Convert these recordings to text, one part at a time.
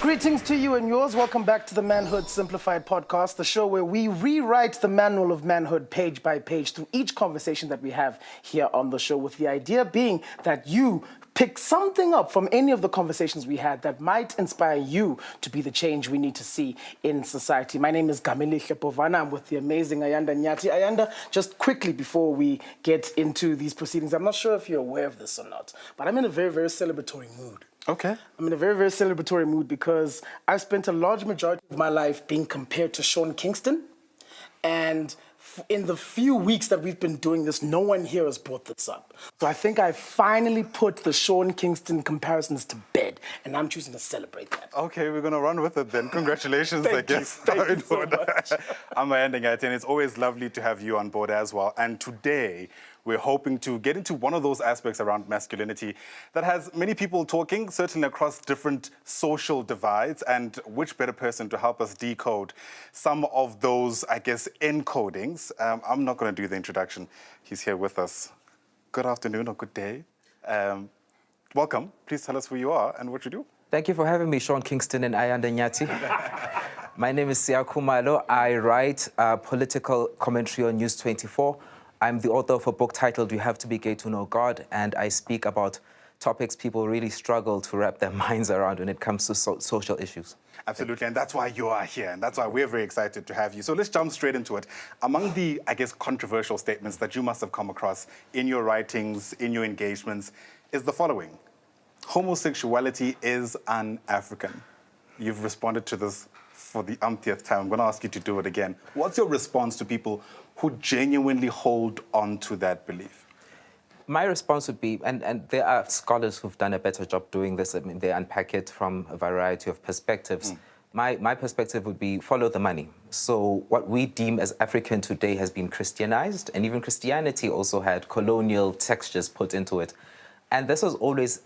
Greetings to you and yours. Welcome back to the Manhood Simplified podcast, the show where we rewrite the manual of manhood page by page through each conversation that we have here on the show, with the idea being that you pick something up from any of the conversations we had that might inspire you to be the change we need to see in society. My name is Gamile Hlepovana. I'm with the amazing Ayanda Nyati. Ayanda, just quickly before we get into these proceedings, I'm not sure if you're aware of this or not, but I'm in a very, very celebratory mood. Okay. I'm in a very, very celebratory mood because I've spent a large majority of my life being compared to Sean Kingston. And in the few weeks that we've been doing this, no one here has brought this up. So I think I finally put the Sean Kingston comparisons to bed, and I'm choosing to celebrate that. Okay, we're going to run with it then. Congratulations, I guess. Thank you so much. I'm Ayanda Nyati, and it's always lovely to have you on board as well. And today, we're hoping to get into one of those aspects around masculinity that has many people talking, certainly across different social divides, and which better person to help us decode some of those, I guess, encodings. I'm not going to do the introduction. He's here with us. Good afternoon or good day. Welcome. Please tell us who you are and what you do. Thank you for having me, Sean Kingston and Ayanda Nyati. My name is Siya Kumalo. I write political commentary on News 24. I'm the author of a book titled You Have to Be Gay to Know God, and I speak about topics people really struggle to wrap their minds around when it comes to social issues. Absolutely, and that's why you are here, and that's why we're very excited to have you. So let's jump straight into it. Among the, I guess, controversial statements that you must have come across in your writings, in your engagements, is the following. Homosexuality is un-African. You've responded to this for the umpteenth time. I'm going to ask you to do it again. What's your response to people who genuinely hold on to that belief? My response would be, and there are scholars who've done a better job doing this. I mean, they unpack it from a variety of perspectives. My perspective would be follow the money. So what we deem as African today has been Christianized, and even Christianity also had colonial textures put into it. And this was always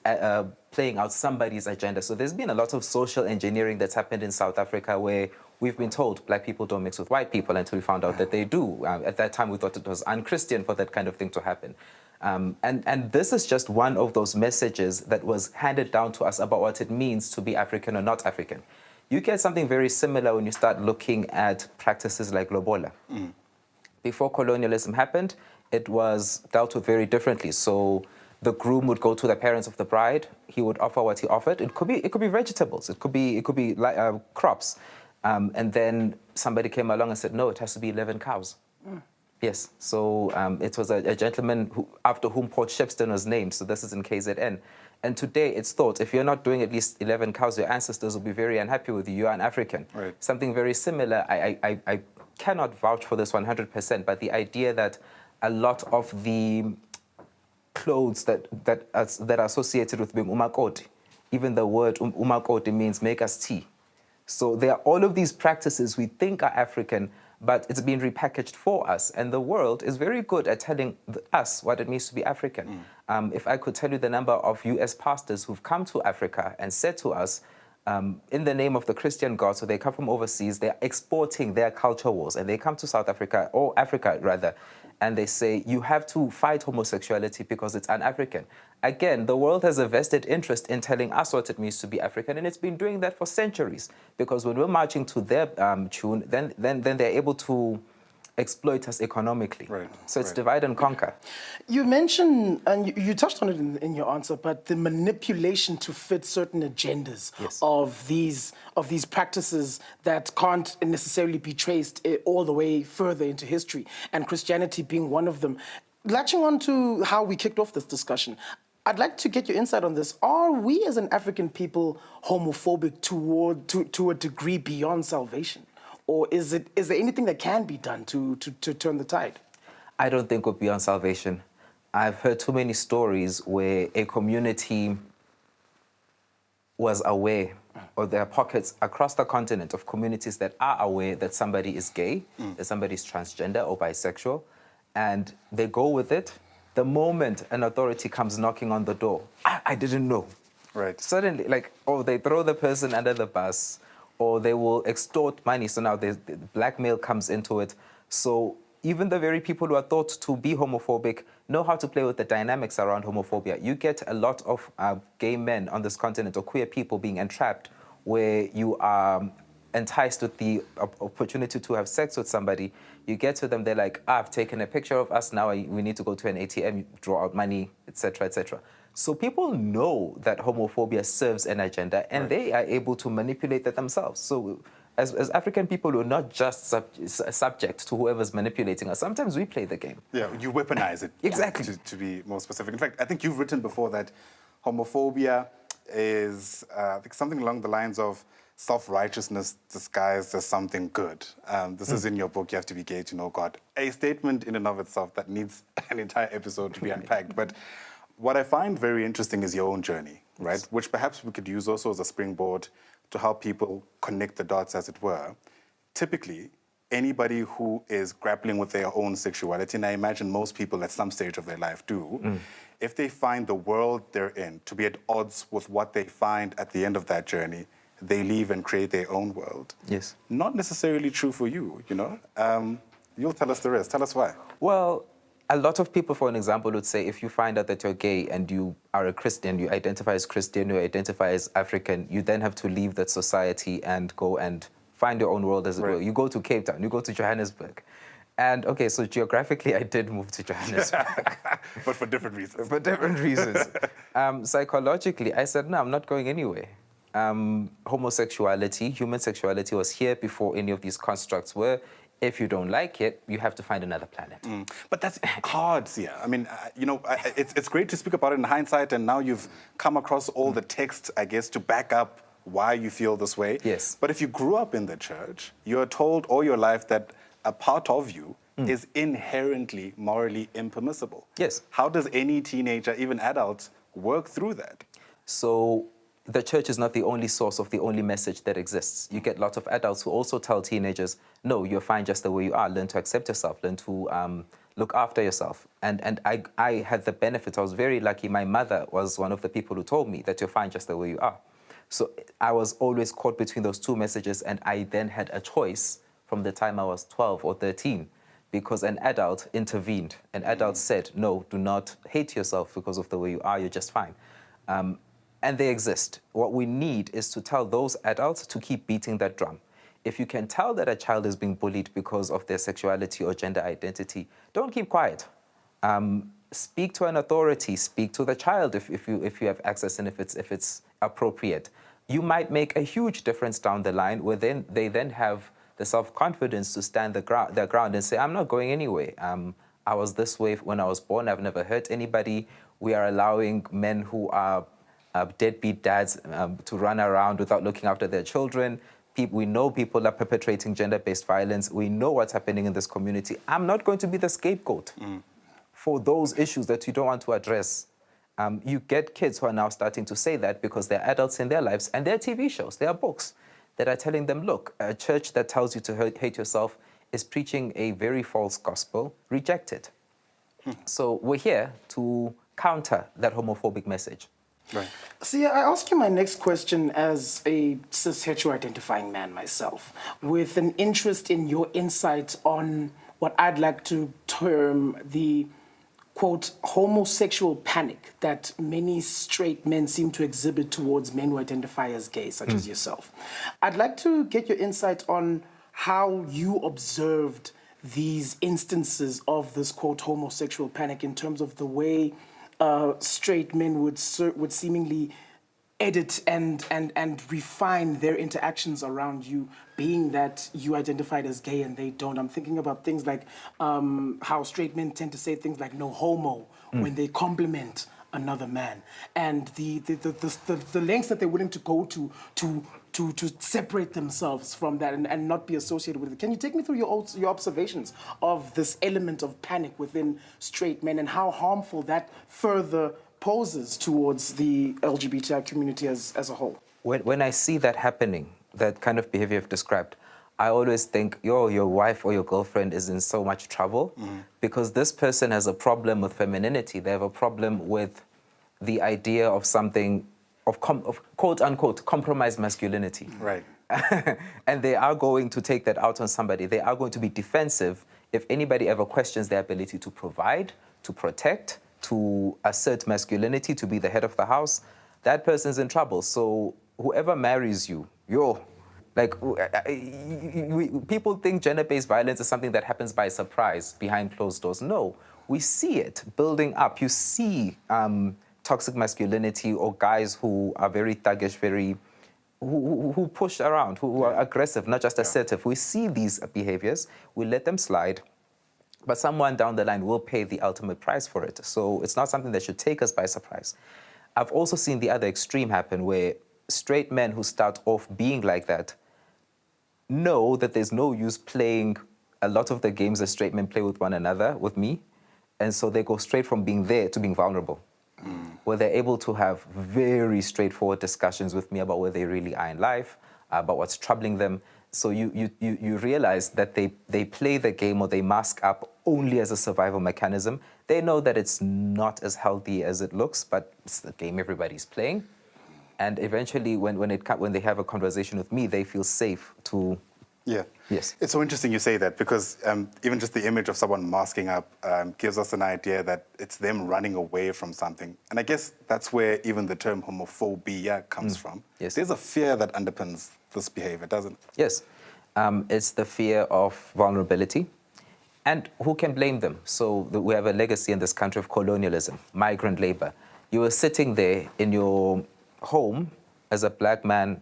playing out somebody's agenda. So there's been a lot of social engineering that's happened in South Africa where we've been told black people don't mix with white people until we found out that they do. At that time, we thought it was un-Christian for that kind of thing to happen. And this is just one of those messages that was handed down to us about what it means to be African or not African. You get something very similar when you start looking at practices like lobola. Before colonialism happened, it was dealt with very differently. So the groom would go to the parents of the bride. He would offer what he offered. It could be vegetables. It could be crops. And then somebody came along and said, no, it has to be 11 cows. Yes. So it was a gentleman after whom Port Shepstone was named. So this is in KZN. And today it's thought if you're not doing at least 11 cows, your ancestors will be very unhappy with you. You are an African. Right. Something very similar. I cannot vouch for this 100%, but the idea that a lot of the clothes that are associated with being umakoti, even the word umakoti means make us tea. So there are all of these practices we think are African, but it's been repackaged for us. And the world is very good at telling us what it means to be African. If I could tell you the number of US pastors who've come to Africa and said to us, in the name of the Christian God, so they come from overseas, they're exporting their culture wars, and they come to South Africa, or Africa rather, and they say, you have to fight homosexuality because it's un-African. Again, the world has a vested interest in telling us what it means to be African, and it's been doing that for centuries. Because when we're marching to their tune, then they're able to exploit us economically. Right, so it's right. divide and conquer. You mentioned, and you touched on it in your answer, but the manipulation to fit certain agendas Yes. of these practices that can't necessarily be traced all the way further into history, and Christianity being one of them. Latching on to how we kicked off this discussion, I'd like to get your insight on this. Are we as an African people homophobic to a degree beyond salvation? Or is there anything that can be done to turn the tide? I don't think we're beyond salvation. I've heard too many stories where a community was aware, or there are pockets across the continent of communities that are aware that somebody is gay, that somebody is transgender or bisexual, and they go with it. The moment an authority comes knocking on the door, I didn't know. Right. Suddenly, they throw the person under the bus, or they will extort money. So now the blackmail comes into it. So even the very people who are thought to be homophobic know how to play with the dynamics around homophobia. You get a lot of gay men on this continent, or queer people, being entrapped where you are enticed with the opportunity to have sex with somebody. You get to them, they're like, I've taken a picture of us, now we need to go to an ATM, draw out money, etc., etc. So people know that homophobia serves an agenda, and they are able to manipulate that themselves. So as African people, we're not just subject to whoever's manipulating us. Sometimes we play the game. Yeah, you weaponize it. Exactly. To be more specific. In fact, I think you've written before that homophobia is I think something along the lines of self-righteousness disguised as something good. This is in your book, You Have to Be Gay to Know God. A statement in and of itself that needs an entire episode to be unpacked. But what I find very interesting is your own journey, right? Yes. Which perhaps we could use also as a springboard to help people connect the dots, as it were. Typically, anybody who is grappling with their own sexuality, and I imagine most people at some stage of their life do, if they find the world they're in to be at odds with what they find at the end of that journey, they leave and create their own world. Yes. Not necessarily true for you, you know? You'll tell us the rest. Tell us why. Well, a lot of people, for an example, would say if you find out that you're gay and you are a Christian, you identify as Christian, you identify as African, you then have to leave that society and go and find your own world, as it were. You go to Cape Town, you go to Johannesburg. And, okay, so geographically, I did move to Johannesburg. But for different reasons. For different reasons. Psychologically, I said, no, I'm not going anywhere. Homosexuality, human sexuality was here before any of these constructs were. If you don't like it, you have to find another planet. But that's hard, Sia. I mean, it's great to speak about it in hindsight, and now you've come across all the text, I guess, to back up why you feel this way. Yes. But if you grew up in the church, you're told all your life that a part of you is inherently morally impermissible. Yes. How does any teenager, even adults, work through that? So the church is not the only source of the only message that exists. You get lots of adults who also tell teenagers, no, you're fine just the way you are. Learn to accept yourself. Learn to look after yourself. And I had the benefit. I was very lucky. My mother was one of the people who told me that you're fine just the way you are. So I was always caught between those two messages, and I then had a choice from the time I was 12 or 13, because an adult intervened. An adult said, no, do not hate yourself because of the way you are. You're just fine. And they exist. What we need is to tell those adults to keep beating that drum. If you can tell that a child is being bullied because of their sexuality or gender identity, don't keep quiet. Speak to an authority. Speak to the child if you have access and if it's appropriate. You might make a huge difference down the line, where they then have the self-confidence to stand their ground and say, I'm not going anywhere. I was this way when I was born. I've never hurt anybody. We are allowing men who are deadbeat dads to run around without looking after their children. We know people are perpetrating gender-based violence. We know what's happening in this community. I'm not going to be the scapegoat for those issues that you don't want to address. You get kids who are now starting to say that because they're adults in their lives, and there are TV shows, there are books that are telling them, look, a church that tells you to hate yourself is preaching a very false gospel. Reject it. So we're here to counter that homophobic message. Right. See, I ask you my next question as a cis hetero-identifying man myself, with an interest in your insight on what I'd like to term the, quote, homosexual panic that many straight men seem to exhibit towards men who identify as gay, such as yourself. I'd like to get your insight on how you observed these instances of this, quote, homosexual panic in terms of the way straight men would seemingly edit and refine their interactions around you, being that you identified as gay and they don't. I'm thinking about things like how straight men tend to say things like "no homo" when they compliment another man, and the lengths that they're willing to go to separate themselves from that and not be associated with it. Can you take me through your observations of this element of panic within straight men and how harmful that further poses towards the LGBTI community as a whole? When I see that happening, that kind of behavior I've described, I always think, your wife or your girlfriend is in so much trouble because this person has a problem with femininity. They have a problem with the idea of something, of quote-unquote, compromised masculinity. Right. And they are going to take that out on somebody. They are going to be defensive if anybody ever questions their ability to provide, to protect, to assert masculinity, to be the head of the house. That person's in trouble. So whoever marries you Like, people think gender-based violence is something that happens by surprise behind closed doors. No, we see it building up. You see toxic masculinity or guys who are very thuggish, who push around, who are aggressive, not just assertive. We see these behaviors, we let them slide, but someone down the line will pay the ultimate price for it. So it's not something that should take us by surprise. I've also seen the other extreme happen where straight men who start off being like that know that there's no use playing a lot of the games that straight men play with one another, with me, and so they go straight from being there to being vulnerable, where they're able to have very straightforward discussions with me about where they really are in life, about what's troubling them. So you realize that they play the game or they mask up only as a survival mechanism. They know that it's not as healthy as it looks, but it's the game everybody's playing. And eventually, when they have a conversation with me, they feel safe to. Yeah. Yes. It's so interesting you say that because even just the image of someone masking up gives us an idea that it's them running away from something. And I guess that's where even the term homophobia comes from. Yes. There's a fear that underpins this behavior, doesn't it? Yes. It's the fear of vulnerability. And who can blame them? So we have a legacy in this country of colonialism, migrant labor. You were sitting there in your home as a black man,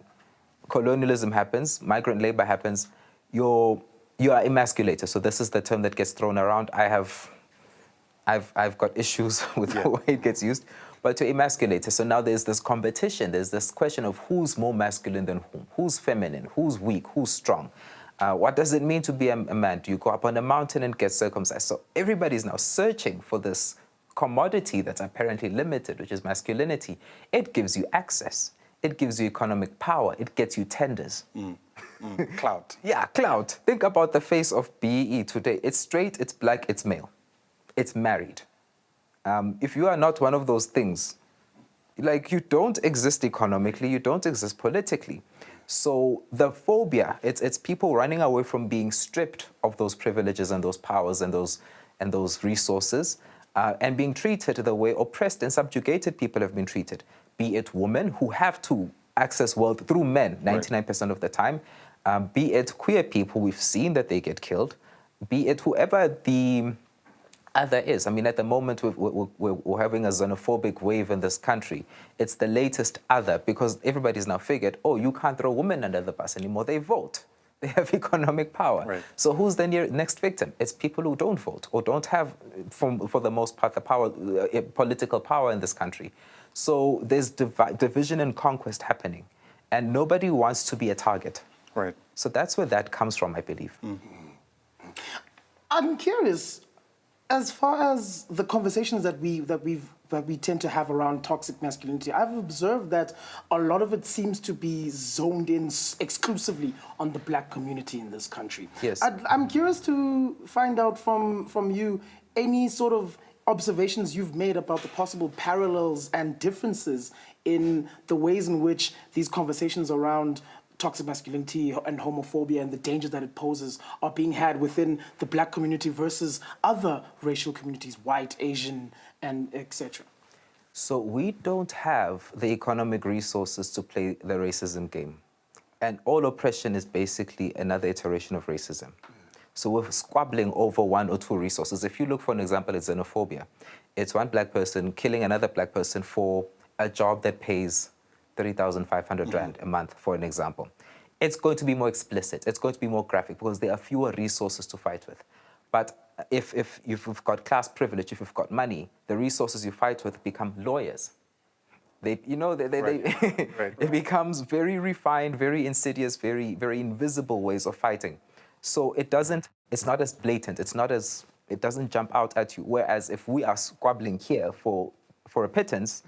colonialism happens, migrant labor happens, you are emasculated. So this is the term that gets thrown around. I've got issues with the way it gets used, but to emasculate. So now there's this competition. There's this question of who's more masculine than whom, who's feminine, who's weak, who's strong. What does it mean to be a man? Do you go up on a mountain and get circumcised? So everybody's now searching for this commodity that's apparently limited, which is masculinity. It gives you access. It gives you economic power. It gets you tenders. Clout. Yeah, clout. Think about the face of BEE today. It's straight, it's black, it's male. It's married. If you are not one of those things, like, you don't exist economically, you don't exist politically. So the phobia, it's people running away from being stripped of those privileges and those powers and those resources, and being treated the way oppressed and subjugated people have been treated, be it women who have to access wealth through men 99% of the time, be it queer people, we've seen that they get killed, be it whoever the other is. I mean, at the moment, we're having a xenophobic wave in this country. It's the latest other, because everybody's now figured, oh, you can't throw women under the bus anymore. They vote. They have economic power. Right. So who's the next victim? It's people who don't vote or don't have, for the most part, the power, political power in this country. So there's division and conquest happening, and nobody wants to be a target. Right. So that's where that comes from, I believe. I'm curious, as far as the conversations that we tend to have around toxic masculinity, I've observed that a lot of it seems to be zoned in exclusively on the black community in this country. Yes. I'm curious to find out from you any sort of observations you've made about the possible parallels and differences in the ways in which these conversations around toxic masculinity and homophobia and the dangers that it poses are being had within the black community versus other racial communities, white, Asian, and etc. So we don't have the economic resources to play the racism game. And all oppression is basically another iteration of racism. So we're squabbling over one or two resources. If you look, for an example, at xenophobia, it's one black person killing another black person for a job that pays 3,500 rand a month, for an example. It's going to be more explicit. It's going to be more graphic because there are fewer resources to fight with. But if you've got class privilege, if you've got money, the resources you fight with become lawyers. It becomes very refined, very insidious, very, very invisible ways of fighting. So it's not as blatant. It doesn't jump out at you. Whereas if we are squabbling here for a pittance,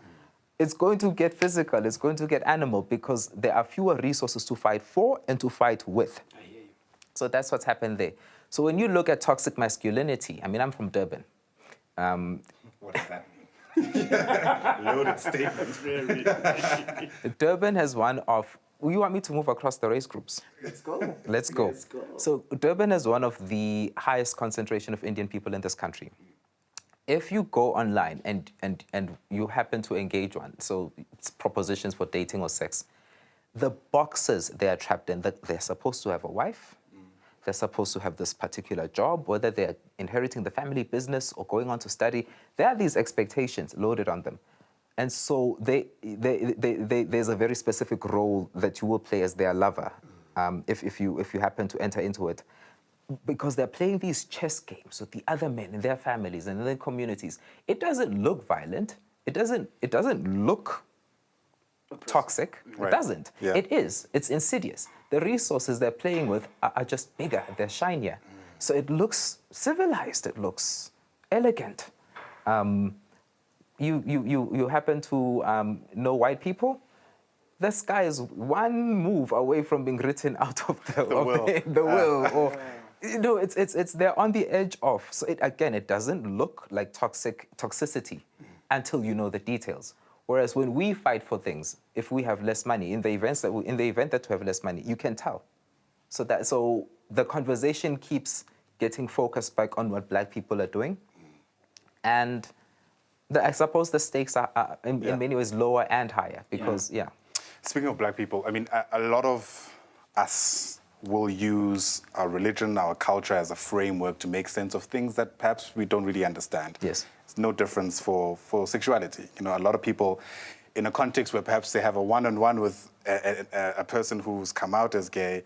it's going to get physical, it's going to get animal, because there are fewer resources to fight for and to fight with. I hear you. So that's what's happened there. So when you look at toxic masculinity, I mean, I'm from Durban. What does that mean? Loaded statements. Durban has one of, you want me to move across the race groups? Let's go. Let's go. Let's go. So Durban has one of the highest concentration of Indian people in this country. If you go online and you happen to engage one, so it's propositions for dating or sex, the boxes they are trapped in, that they're supposed to have a wife, they're supposed to have this particular job, whether they're inheriting the family business or going on to study. There are these expectations loaded on them. And so there's a very specific role that you will play as their lover if you happen to enter into it. Because they're playing these chess games with the other men in their families and in their communities. It doesn't look violent. It doesn't look toxic. Right. It doesn't. Yeah. It is. It's insidious. The resources they're playing with are just bigger. They're shinier. So it looks civilized. It looks elegant. You happen to know white people? This guy is one move away from being written out of the will. Or, you know, it's they're on the edge of. So it doesn't look like toxicity until you know the details. Whereas when we fight for things, if we have less money, in the event that we have less money, you can tell. So the conversation keeps getting focused back on what black people are doing, and I suppose the stakes are in many ways lower and higher because Speaking of black people, I mean, a lot of us will use our religion, our culture as a framework to make sense of things that perhaps we don't really understand. Yes. It's no difference for sexuality. You know, a lot of people, in a context where perhaps they have a one-on-one with a person who's come out as gay,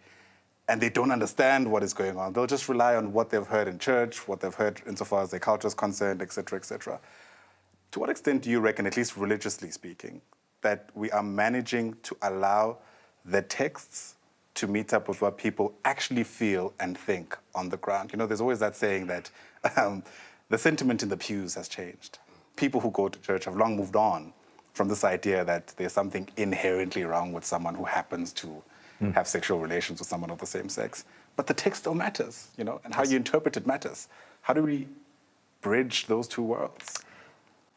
and they don't understand what is going on, they'll just rely on what they've heard in church, what they've heard insofar as their culture is concerned, et cetera, et cetera. To what extent do you reckon, at least religiously speaking, that we are managing to allow the texts to meet up with what people actually feel and think on the ground? You know, there's always that saying that the sentiment in the pews has changed. People who go to church have long moved on from this idea that there's something inherently wrong with someone who happens to have sexual relations with someone of the same sex. But the text still matters, you know, and how you interpret it matters. How do we bridge those two worlds?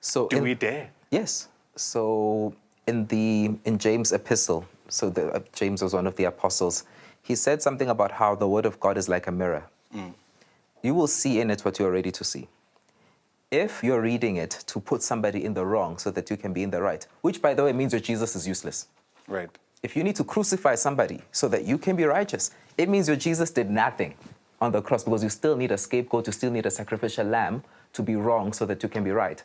So do we dare? Yes. So in James' epistle, so James was one of the apostles, he said something about how the word of God is like a mirror. You will see in it what you're ready to see. If you're reading it to put somebody in the wrong so that you can be in the right, which, by the way, means that Jesus is useless. Right. If you need to crucify somebody so that you can be righteous, it means your Jesus did nothing on the cross because you still need a scapegoat, you still need a sacrificial lamb to be wrong so that you can be right.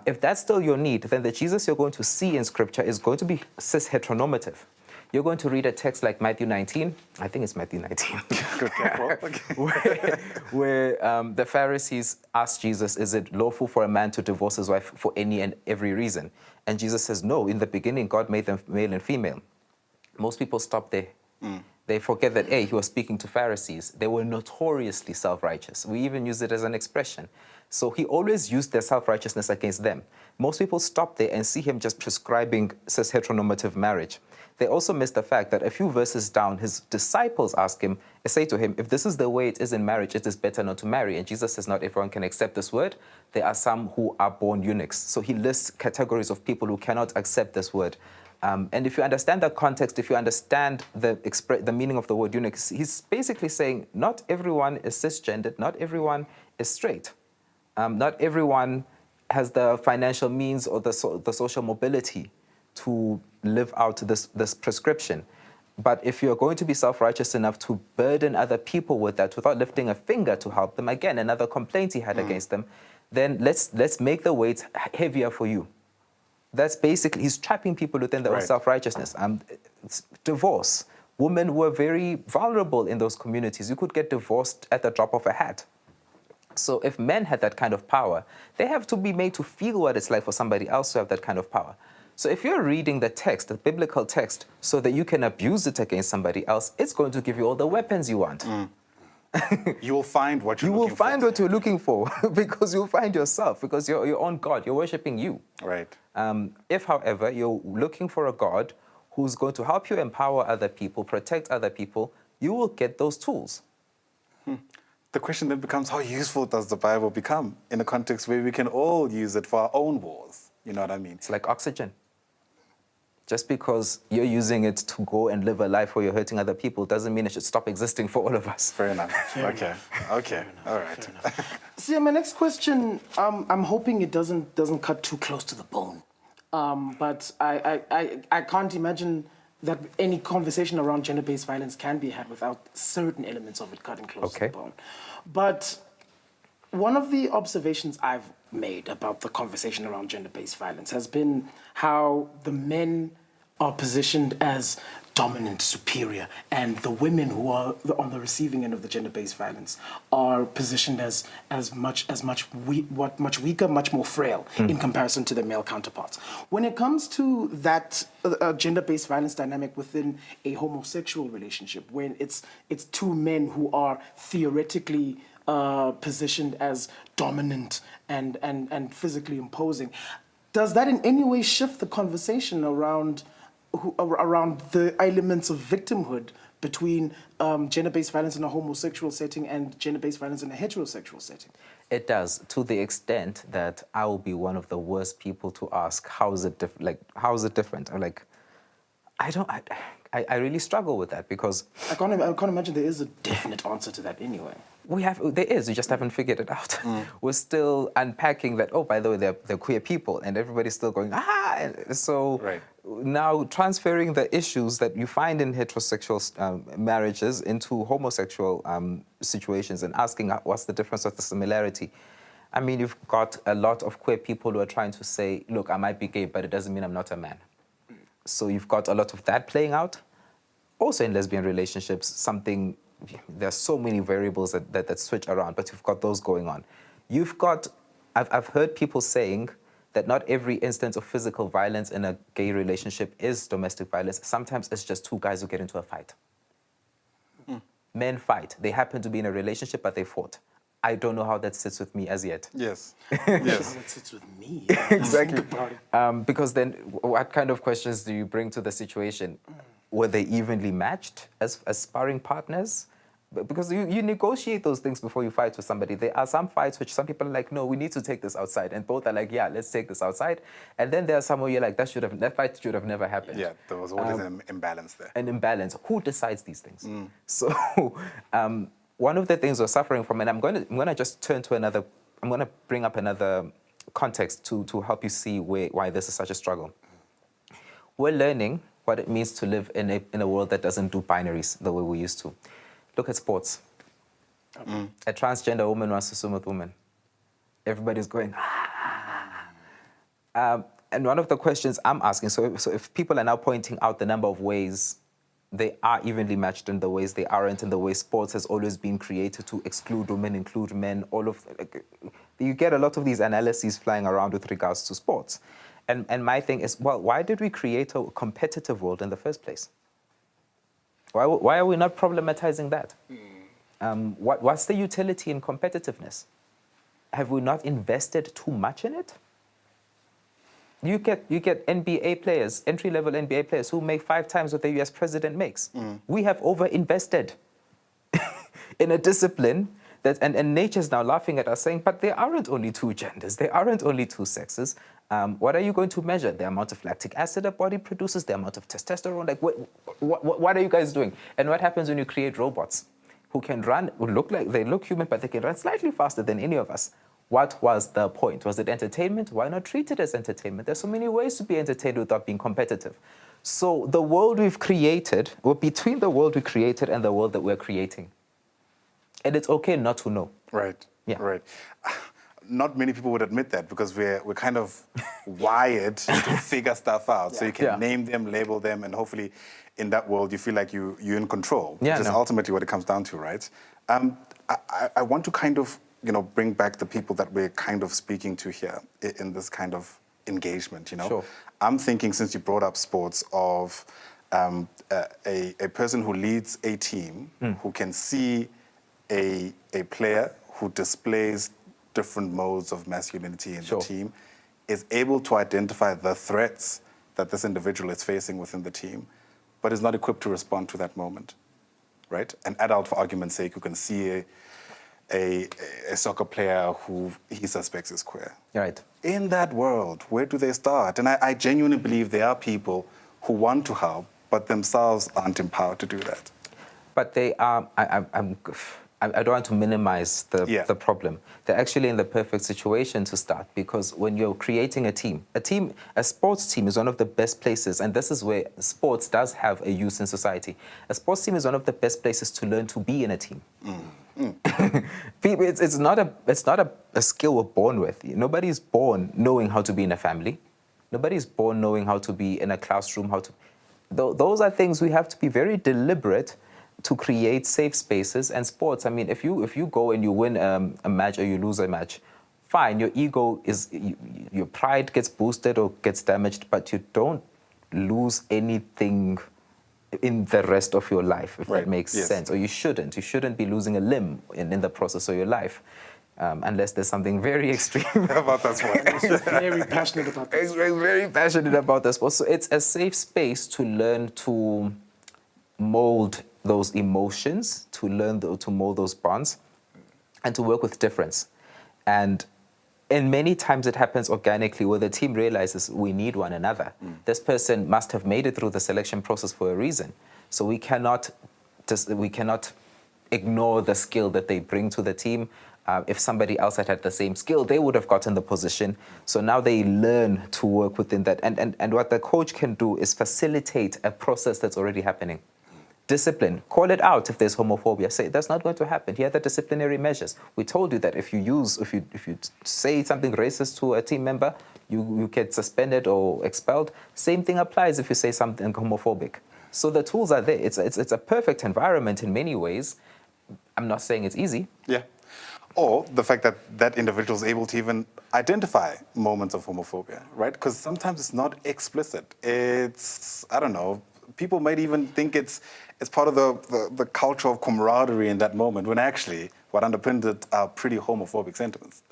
If that's still your need, then the Jesus you're going to see in Scripture is going to be cis-heteronormative. You're going to read a text like Matthew 19, I think it's Matthew 19, where the Pharisees asked Jesus, is it lawful for a man to divorce his wife for any and every reason? And Jesus says, no, in the beginning, God made them male and female. Most people stop there. They forget that, A, he was speaking to Pharisees. They were notoriously self-righteous. We even use it as an expression. So he always used their self-righteousness against them. Most people stop there and see him just prescribing cis-heteronormative marriage. They also miss the fact that a few verses down, his disciples say to him, if this is the way it is in marriage, it is better not to marry. And Jesus says not everyone can accept this word. There are some who are born eunuchs. So he lists categories of people who cannot accept this word. And if you understand the context, if you understand the meaning of the word eunuch, he's basically saying not everyone is cisgendered, not everyone is straight. Not everyone has the financial means or the social mobility to live out this prescription. But if you're going to be self-righteous enough to burden other people with that without lifting a finger to help them, again, another complaint he had against them, then let's make the weight heavier for you. That's basically, he's trapping people within their own self-righteousness. Divorce. Women were very vulnerable in those communities. You could get divorced at the drop of a hat. So if men had that kind of power, they have to be made to feel what it's like for somebody else to have that kind of power. So if you're reading the text, the biblical text, so that you can abuse it against somebody else, it's going to give you all the weapons you want. You will find what you're looking for. You will find what you're looking for because you'll find yourself, because you're your own God. You're worshiping you. Right. If, however, you're looking for a God who's going to help you empower other people, protect other people, you will get those tools. The question then becomes, how useful does the Bible become in a context where we can all use it for our own wars? You know what I mean? It's like oxygen. Just because you're using it to go and live a life where you're hurting other people doesn't mean it should stop existing for all of us. Fair enough. Okay. All right. See, my next question, I'm hoping it doesn't cut too close to the bone. But I can't imagine that any conversation around gender-based violence can be had without certain elements of it cutting close to the bone. But one of the observations I've made about the conversation around gender-based violence has been how the men are positioned as dominant, superior, and the women who are on the receiving end of the gender-based violence are positioned as much weaker, much more frail in comparison to their male counterparts. When it comes to that gender-based violence dynamic within a homosexual relationship, when it's two men who are theoretically positioned as dominant and physically imposing, does that in any way shift the conversation around the elements of victimhood between gender-based violence in a homosexual setting and gender-based violence in a heterosexual setting? It does, to the extent that I will be one of the worst people to ask, how is it different? I'm like, I really struggle with that because I can't imagine there is a definite answer to that anyway. there is, we just haven't figured it out. We're still unpacking that, oh, by the way, they're queer people, and everybody's still going, ah! And so now transferring the issues that you find in heterosexual marriages into homosexual situations and asking what's the difference, what's the similarity. I mean, you've got a lot of queer people who are trying to say, look, I might be gay, but it doesn't mean I'm not a man. So you've got a lot of that playing out. Also in lesbian relationships, there's so many variables that switch around, but you've got those going on. I've heard people saying that not every instance of physical violence in a gay relationship is domestic violence. Sometimes it's just two guys who get into a fight. Men fight. They happen to be in a relationship, but they fought. I don't know how that sits with me as yet. Yes. Yes. How it sits with me. Exactly. Because then what kind of questions do you bring to the situation? Were they evenly matched as sparring partners? Because you negotiate those things before you fight with somebody. There are some fights which some people are like, no, we need to take this outside. And both are like, yeah, let's take this outside. And then there are some where you're like, that fight should have never happened. Yeah, there was always an imbalance there. An imbalance. Who decides these things? So one of the things we're suffering from, and I'm going to just turn to another, I'm going to bring up another context to help you see why this is such a struggle. We're learning what it means to live in a world that doesn't do binaries the way we used to. Look at sports. A transgender woman wants to swim with women. Everybody's going, and one of the questions I'm asking, so if people are now pointing out the number of ways they are evenly matched and the ways they aren't, and the way sports has always been created to exclude women, include men, you get a lot of these analyses flying around with regards to sports. And my thing is, well, why did we create a competitive world in the first place? Why are we not problematizing that? What's the utility in competitiveness? Have we not invested too much in it? You get NBA players, entry-level NBA players who make 5 times what the US president makes. We have over-invested in a discipline and nature's now laughing at us saying, but there aren't only 2 genders, there aren't only 2 sexes. What are you going to measure? The amount of lactic acid a body produces, the amount of testosterone, like what are you guys doing? And what happens when you create robots who can run, they look human, but they can run slightly faster than any of us? What was the point? Was it entertainment? Why not treat it as entertainment? There's so many ways to be entertained without being competitive. So the world we've created, we're between the world we created and the world that we're creating. And it's okay not to know. Right. Yeah. Right. Not many people would admit that because we're kind of wired to figure stuff out. Yeah. So you can name them, label them, and hopefully in that world you feel like you're in control, which is ultimately what it comes down to, right? I want to kind of, bring back the people that we're kind of speaking to here in this kind of engagement, Sure. I'm thinking, since you brought up sports, of a person who leads a team who can see a player who displays different modes of masculinity in the team, is able to identify the threats that this individual is facing within the team, but is not equipped to respond to that moment, right? An adult, for argument's sake, who can see a soccer player who he suspects is queer. Right. In that world, where do they start? And I genuinely believe there are people who want to help, but themselves aren't empowered to do that. But they are, I don't want to minimize Yeah. the problem. They're actually in the perfect situation to start, because when you're creating a sports team is one of the best places, and this is where sports does have a use in society. A sports team is one of the best places to learn to be in a team. People, it's not a skill we're born with. Nobody's born knowing how to be in a family. Nobody's born knowing how to be in a classroom. Those are things we have to be very deliberate to create safe spaces. And sports, I mean, if you go and you win a match or you lose a match, fine, your ego your pride gets boosted or gets damaged, but you don't lose anything in the rest of your life, if that makes sense. Or you shouldn't be losing a limb in the process of your life, unless there's something very extreme about that one. Very passionate about this. Very passionate about the sport. So it's a safe space to learn to mold those emotions, to learn to mold those bonds, and to work with difference. And many times it happens organically, where the team realizes we need one another. This person must have made it through the selection process for a reason. So we cannot ignore the skill that they bring to the team. If somebody else had the same skill, they would have gotten the position. So now they learn to work within that. And what the coach can do is facilitate a process that's already happening. Discipline, call it out if there's homophobia. Say that's not going to happen. Here are the disciplinary measures. We told you that if you say something racist to a team member, you get suspended or expelled. Same thing applies if you say something homophobic. So the tools are there. It's a perfect environment in many ways. I'm not saying it's easy. Yeah. Or the fact that that individual is able to even identify moments of homophobia, right? Because sometimes it's not explicit. It's, I don't know, people might even think it's part of the culture of camaraderie in that moment, when actually what underpins it are pretty homophobic sentiments.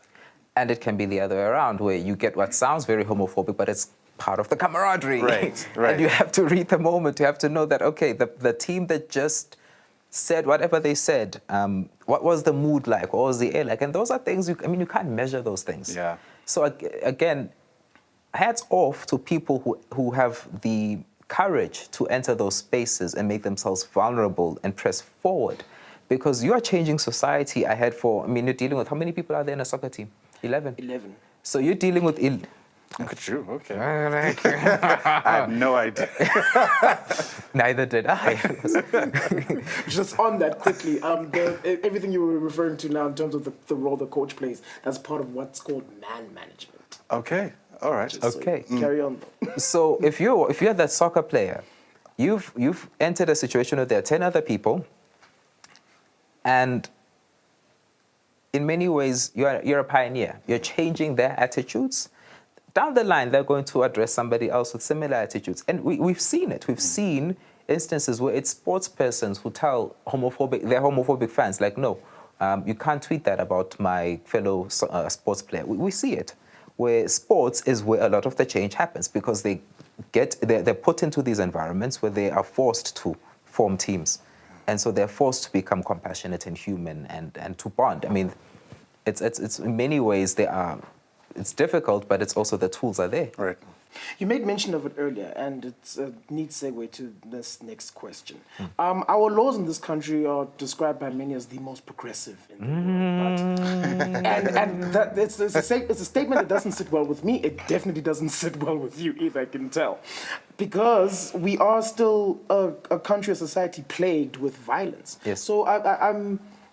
And it can be the other way around, where you get what sounds very homophobic, but it's part of the camaraderie. Right. And you have to read the moment. You have to know that, okay, the team that just said whatever they said, what was the mood like? What was the air like? And those are things, you can't measure those things. Yeah. So again, hats off to people who have the courage to enter those spaces and make themselves vulnerable and press forward, because you are changing society ahead you're dealing with, how many people are there in a soccer team? 11? 11. So you're dealing with... Look at you, okay. I had no idea. Neither did I. Just on that quickly, everything you were referring to now in terms of the role the coach plays, that's part of what's called man management. Okay, all right. Okay. So carry on though. So if you're that soccer player, you've entered a situation where there are 10 other people, and in many ways you're a pioneer. You're changing their attitudes. Down the line, they're going to address somebody else with similar attitudes. And we've seen it. We've seen instances where it's sports persons who tell their homophobic fans, like, no, you can't tweet that about my fellow sports player. We see it, where sports is where a lot of the change happens, because they're put into these environments where they are forced to form teams. And so they're forced to become compassionate and human and to bond. I mean, it's in many ways it's difficult, but it's also the tools are there. Right. You made mention of it earlier, and it's a neat segue to this next question. Our laws in this country are described by many as the most progressive in the world. But, it's a statement that doesn't sit well with me. It definitely doesn't sit well with you either, I can tell. Because we are still a country, a society plagued with violence. Yes. So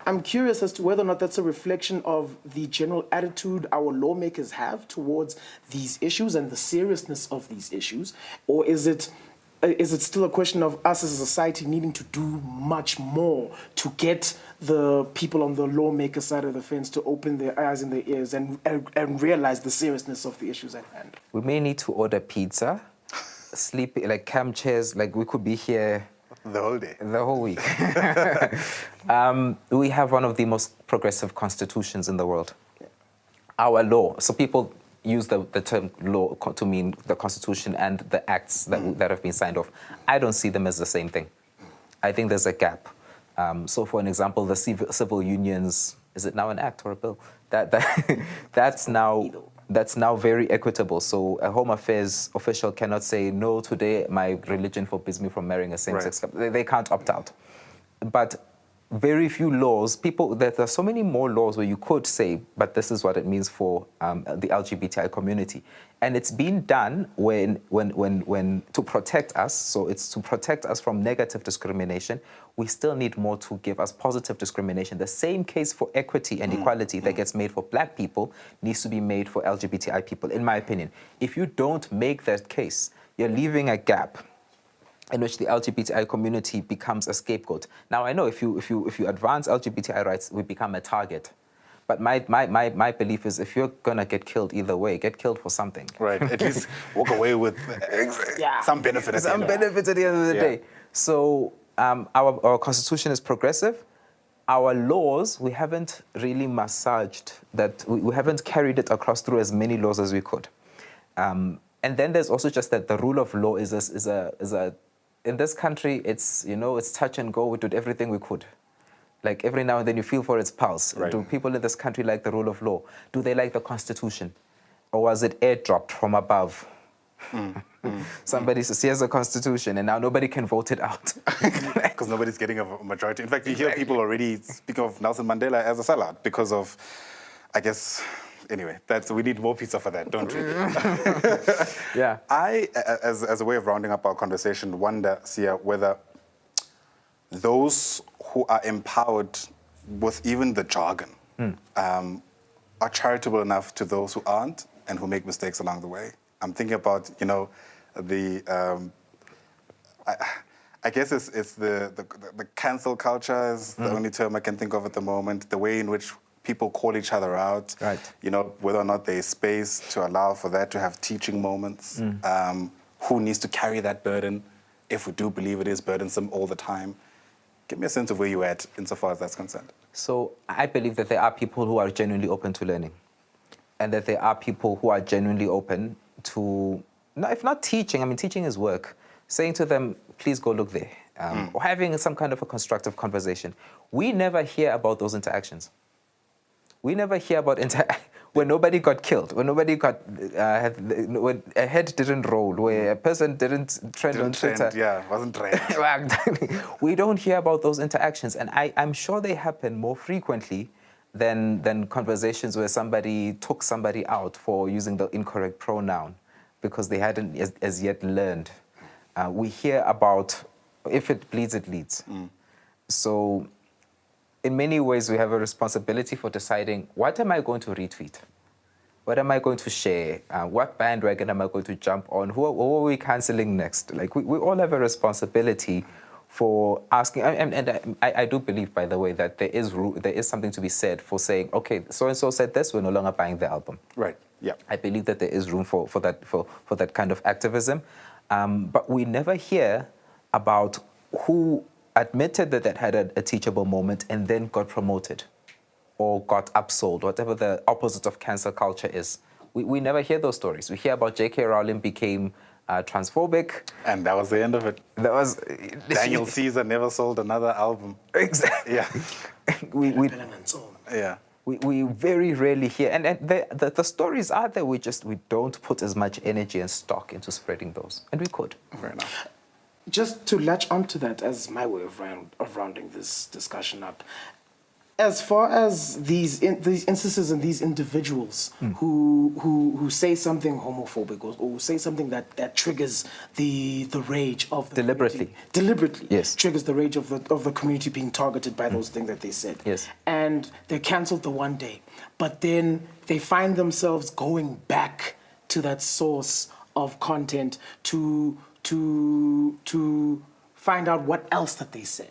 I'm curious as to whether or not that's a reflection of the general attitude our lawmakers have towards these issues and the seriousness of these issues, or is it still a question of us as a society needing to do much more to get the people on the lawmaker side of the fence to open their eyes and their ears and realize the seriousness of the issues at hand? We may need to order pizza, sleep, like camp chairs, like we could be here the whole day. The whole week. We have one of the most progressive constitutions in the world. Our law, so people use the term law to mean the constitution and the acts that have been signed off. I don't see them as the same thing. I think there's a gap. So for an example, the civil unions, is it now an act or a bill? That's now very equitable. So a Home Affairs official cannot say, no, today my religion forbids me from marrying a same-sex couple. They can't opt out. But very few laws. There are so many more laws where you could say, but this is what it means for the LGBTI community. And it's been done when to protect us. So it's to protect us from negative discrimination. We still need more to give us positive discrimination. The same case for equity and equality that gets made for black people needs to be made for LGBTI people, in my opinion. If you don't make that case, you're leaving a gap in which the LGBTI community becomes a scapegoat. Now, I know if you advance LGBTI rights, we become a target. But my belief is if you're going to get killed either way, get killed for something. Right. At least walk away with some benefit at the end. Some benefit at the end of the day. So our constitution is progressive. Our laws, we haven't really massaged that. We haven't carried it across through as many laws as we could. And then there's also just that the rule of law is a in this country, it's touch and go. We did everything we could. Like every now and then you feel for its pulse. Right. Do people in this country like the rule of law? Do they like the Constitution? Or was it airdropped from above? Somebody says, here's the Constitution, and now nobody can vote it out. Because nobody's getting a majority. In fact, you hear people already speak of Nelson Mandela as a sellout because of, I guess, anyway, we need more pizza for that, don't we? Yeah. I, as a way of rounding up our conversation, wonder, Sia, whether those who are empowered with even the jargon are charitable enough to those who aren't and who make mistakes along the way. I'm thinking about, the I guess it's the cancel culture is the only term I can think of at the moment. The way in which people call each other out, right. Whether or not there's space to allow for that to have teaching moments. Who needs to carry that burden if we do believe it is burdensome all the time? Give me a sense of where you're at insofar as that's concerned. So I believe that there are people who are genuinely open to learning, and that there are people who are genuinely open to, if not teaching, I mean, teaching is work, saying to them, please go look there, or having some kind of a constructive conversation. We never hear about those interactions. We never hear about when nobody got killed, when nobody got, when a head didn't roll, where a person didn't trend on Twitter. Yeah, wasn't trend. We don't hear about those interactions, and I'm sure they happen more frequently than conversations where somebody took somebody out for using the incorrect pronoun because they hadn't as yet learned. We hear about if it bleeds, it leads. So in many ways, we have a responsibility for deciding what am I going to retweet? What am I going to share? What bandwagon am I going to jump on? Who are we canceling next? Like we all have a responsibility for asking, and I do believe, by the way, that there is something to be said for saying, okay, so-and-so said this, we're no longer buying the album. Right, yeah. I believe that there is room for that kind of activism. But we never hear about who admitted that had a teachable moment and then got promoted or got upsold, whatever the opposite of cancel culture is. We never hear those stories. We hear about J.K. Rowling became transphobic. And that was the end of it. That was... Daniel Caesar never sold another album. Exactly. Yeah. We very rarely hear, and the stories are there. We don't put as much energy and stock into spreading those, and we could. Fair enough. Just to latch onto that as my way of rounding this discussion up, as far as these instances and these individuals who say something homophobic or say something that triggers the rage of the deliberately yes, triggers the rage of the community being targeted by those things that they said, yes, and they're cancelled the one day, but then they find themselves going back to that source of content to find out what else that they said.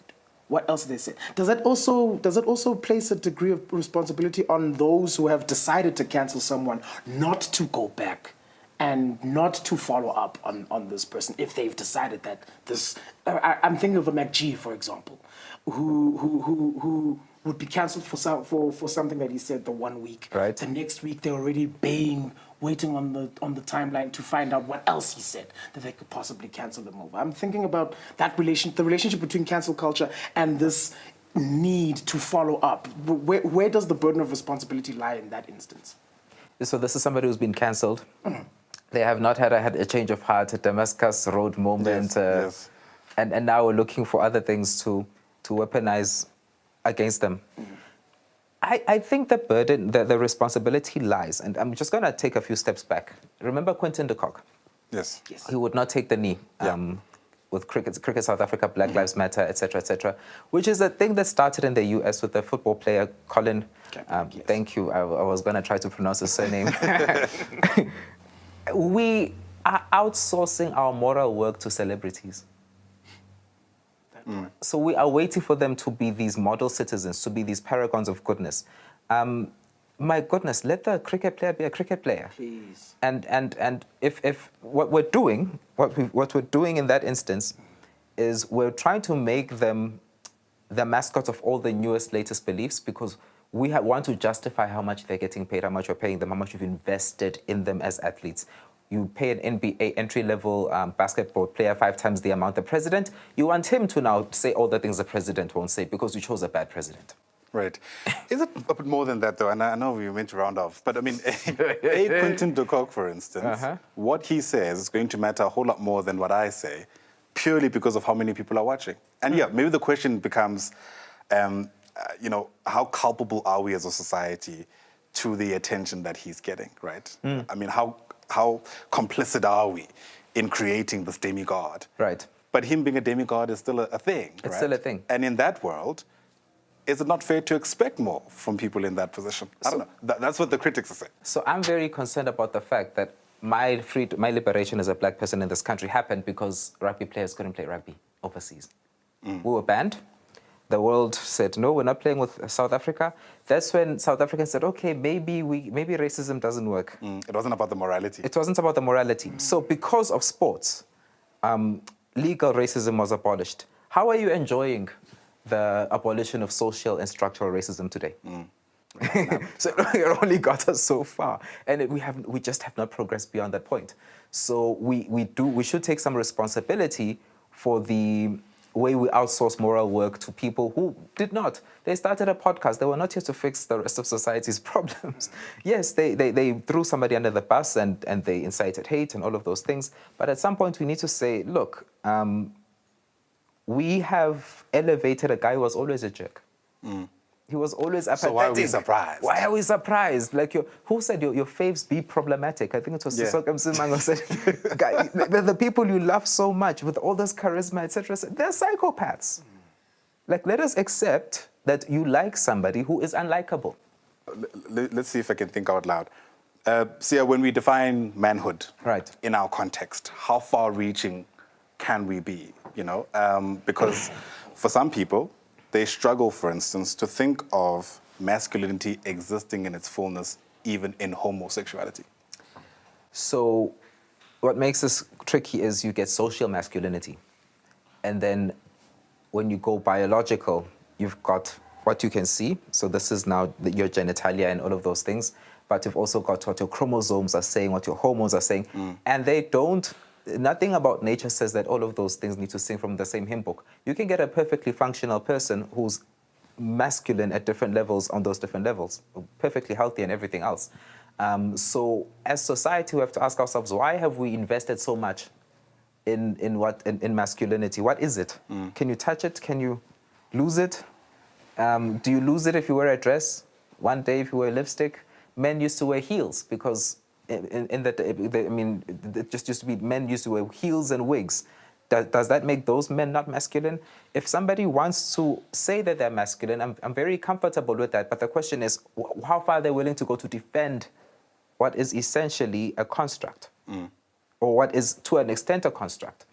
What else they said? Does it also place a degree of responsibility on those who have decided to cancel someone not to go back and not to follow up on this person if they've decided that this? I'm thinking of a MacG, for example, who would be cancelled for something that he said the 1 week. Right. The next week they're already waiting on the timeline to find out what else he said that they could possibly cancel him over. I'm thinking about the relationship between cancel culture and this need to follow up. Where does the burden of responsibility lie in that instance? So this is somebody who's been cancelled. They have not had a change of heart, a Damascus Road moment, yes. And now we're looking for other things to weaponize against them. I think the burden, the responsibility lies, and I'm just going to take a few steps back. Remember Quinton de Kock? Yes. He would not take the knee with Cricket South Africa, Black Lives Matter, etc., which is a thing that started in the US with the football player Colin. Thank you. I was going to try to pronounce his surname. We are outsourcing our moral work to celebrities. So we are waiting for them to be these model citizens, to be these paragons of goodness. My goodness, let the cricket player be a cricket player. Please. And if what we're doing, what we're doing in that instance, is we're trying to make them the mascot of all the newest, latest beliefs, because we want to justify how much they're getting paid, how much you're paying them, how much you've invested in them as athletes. You pay an NBA entry-level basketball player 5 times the amount the president. You want him to now say all the things the president won't say because you chose a bad president. Right. Is it a bit more than that, though? And I know we meant to round off, but I mean, a Quinton de Kock, for instance, what he says is going to matter a whole lot more than what I say, purely because of how many people are watching. And yeah, maybe the question becomes, how culpable are we as a society to the attention that he's getting, right? I mean, how complicit are we in creating this demigod? Right. But him being a demigod is still a thing, It's right? still a thing. And in that world, is it not fair to expect more from people in that position? I don't know. That's what the critics are saying. So I'm very concerned about the fact that my liberation as a black person in this country happened because rugby players couldn't play rugby overseas. We were banned. The world said, no, we're not playing with South Africa. That's when South Africans said, okay, maybe racism doesn't work. It wasn't about the morality. It wasn't about the morality. So because of sports, legal racism was abolished. How are you enjoying the abolition of social and structural racism today? So it only got us so far, and we just have not progressed beyond that point. So we should take some responsibility for the way we outsource moral work to people who did not. They started a podcast. They were not here to fix the rest of society's problems. Yes, they threw somebody under the bus and they incited hate and all of those things. But at some point we need to say, look, we have elevated a guy who was always a jerk. He was always apathetic. So why are we surprised? Why are we surprised? Like, who said your faves be problematic? I think it was Sisoko Msimango said, the people you love so much with all this charisma, etc., they're psychopaths. Like, let us accept that you like somebody who is unlikable. Let's see if I can think out loud. Sia, when we define manhood in our context, how far-reaching can we be? Because for some people, they struggle, for instance, to think of masculinity existing in its fullness, even in homosexuality. So what makes this tricky is you get social masculinity. And then when you go biological, you've got what you can see. So this is now your genitalia and all of those things. But you've also got what your chromosomes are saying, what your hormones are saying. And they don't... Nothing about nature says that all of those things need to sing from the same hymn book. You can get a perfectly functional person who's masculine at different levels on those different levels, perfectly healthy and everything else. So as society, we have to ask ourselves, why have we invested so much in masculinity? What is it? Can you touch it? Can you lose it? Do you lose it if you wear a dress? One day if you wear lipstick? Men used to wear heels because... it just used to be men used to wear heels and wigs. Does that make those men not masculine? If somebody wants to say that they're masculine, I'm very comfortable with that. But the question is, how far are they willing to go to defend what is essentially a construct, or what is to an extent a construct?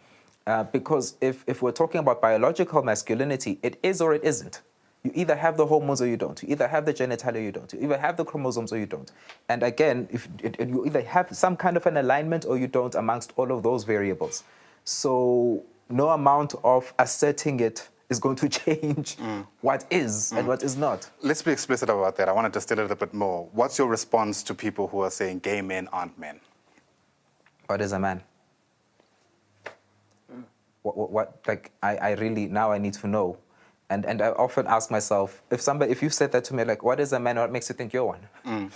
Because if we're talking about biological masculinity, it is or it isn't. You either have the hormones or you don't. You either have the genitalia or you don't. You either have the chromosomes or you don't. And again, you either have some kind of an alignment or you don't amongst all of those variables. So no amount of asserting it is going to change what is and what is not. Let's be explicit about that. I want to distill it a little bit more. What's your response to people who are saying gay men aren't men? What is a man? I really, now I need to know. And I often ask myself, if you said that to me, like, what is a man? What makes you think you're one?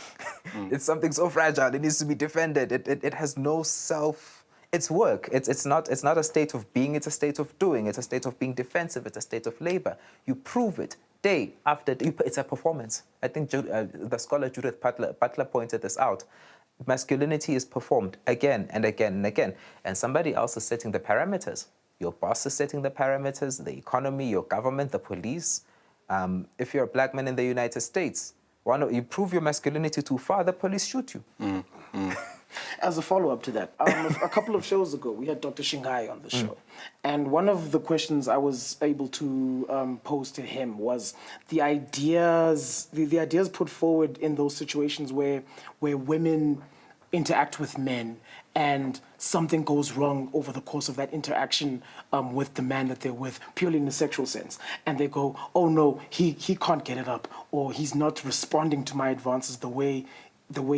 It's something so fragile. It needs to be defended. It has no self. It's work. It's not a state of being. It's a state of doing. It's a state of being defensive. It's a state of labor. You prove it day after day. It's a performance. I think the scholar Judith Butler pointed this out. Masculinity is performed again and again and again. And somebody else is setting the parameters. Your boss is setting the parameters, the economy, your government, the police. If you're a black man in the United States, you prove your masculinity too far, the police shoot you. As a follow-up to that, a couple of shows ago, we had Dr. Shingai on the show. And one of the questions I was able to pose to him was the ideas put forward in those situations where women interact with men and something goes wrong over the course of that interaction with the man that they're with, purely in the sexual sense. And they go, oh no, he can't get it up, or he's not responding to my advances the way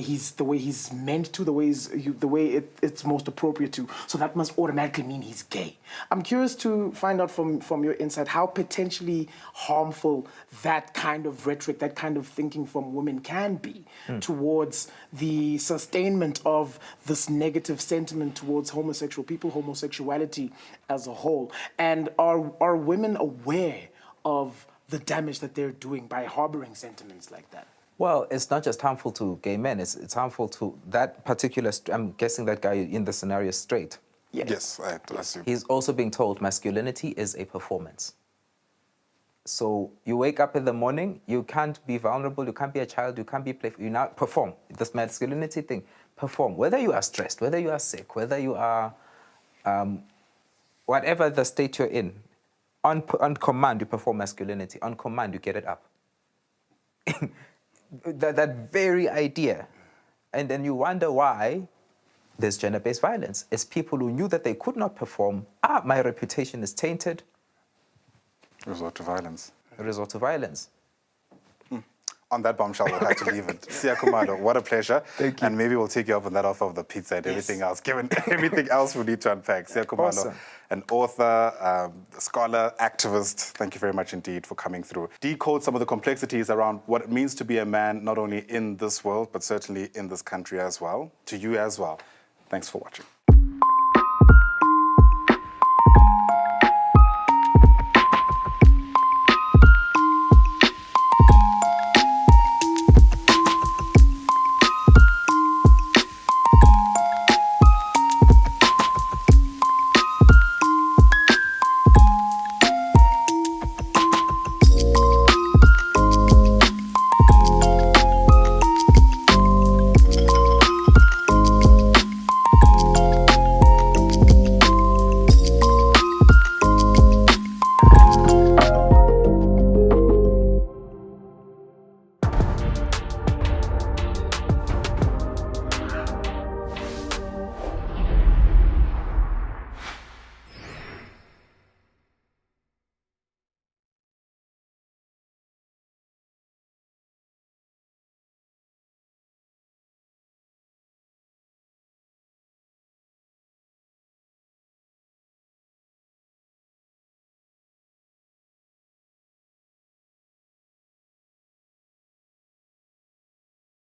he's meant to, the way it's most appropriate to. So that must automatically mean he's gay. I'm curious to find out from your insight how potentially harmful that kind of rhetoric, that kind of thinking from women can be towards the sustainment of this negative sentiment towards homosexual people, homosexuality as a whole. And are women aware of the damage that they're doing by harboring sentiments like that? Well, it's not just harmful to gay men. It's harmful to that particular. I'm guessing that guy in the scenario is straight. Yes, I assume. He's also being told masculinity is a performance. So you wake up in the morning, you can't be vulnerable, you can't be a child, you can't be playful. You now perform. This masculinity thing, perform. Whether you are stressed, whether you are sick, whether you are, whatever the state you're in, on command you perform masculinity. On command you get it up. That very idea. And then you wonder why there's gender-based violence. It's people who knew that they could not perform. My reputation is tainted. Resort to violence. Resort to violence. On that bombshell, we'll have to leave it. Sia Kumalo, what a pleasure. Thank you. And maybe we'll take you up on that offer of the pizza and everything else, given everything else we need to unpack. Sia Kumalo, Awesome. an author, scholar, activist, thank you very much indeed for coming through. Decode some of the complexities around what it means to be a man, not only in this world, but certainly in this country as well. To you as well. Thanks for watching.